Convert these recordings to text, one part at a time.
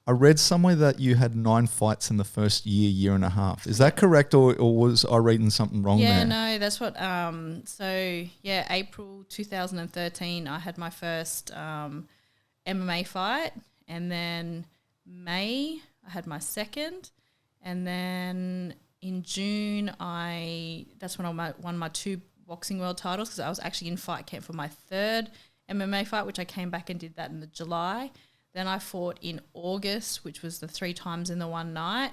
I read somewhere that you had 9 fights in the first year and a half. Is that correct, or was I reading something wrong there? Yeah, no, that's what. April 2013, I had my first MMA fight, and then May I had my second, and then in June that's when I won my 2 boxing world titles, because I was actually in fight camp for my 3rd MMA fight, which I came back and did that in the July. Then I fought in August, which was the 3 times in the one night.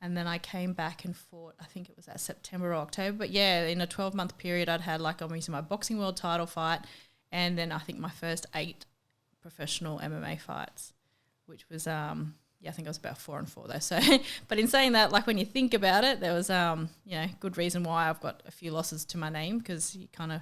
And then I came back and fought, I think it was that September or October. But yeah, in a 12-month period, I'd had obviously my boxing world title fight, and then I think my first 8 professional MMA fights, which was, I think I was about 4 and 4 though. So, but in saying that, when you think about it, there was, good reason why I've got a few losses to my name, because you kind of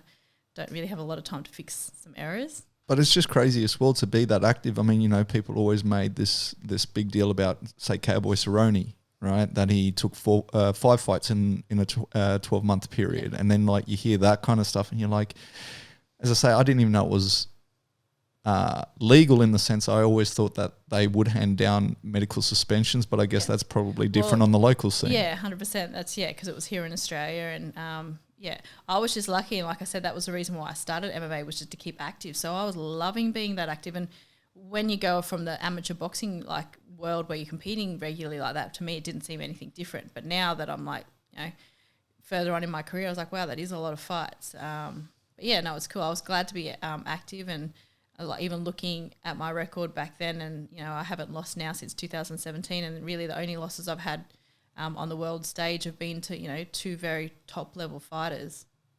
don't really have a lot of time to fix some errors. But it's just crazy as well to be that active. I mean, people always made this big deal about, say, Cowboy Cerrone, right? That he took 5 fights in a 12-month period. Yeah. And then, you hear that kind of stuff and you're like, as I say, I didn't even know it was legal, in the sense I always thought that they would hand down medical suspensions, but I guess that's probably different on the local scene. Yeah, 100%. That's, because it was here in Australia, and I was just lucky, and like I said, that was the reason why I started MMA, was just to keep active. So I was loving being that active, and when you go from the amateur boxing world where you're competing regularly like that, to me it didn't seem anything different. But now that I'm further on in my career, I was like, wow, that is a lot of fights. But yeah, no, it's cool. I was glad to be active, and even looking at my record back then, and I haven't lost now since 2017, and really the only losses I've had on the world stage have been to 2 very top level fighters.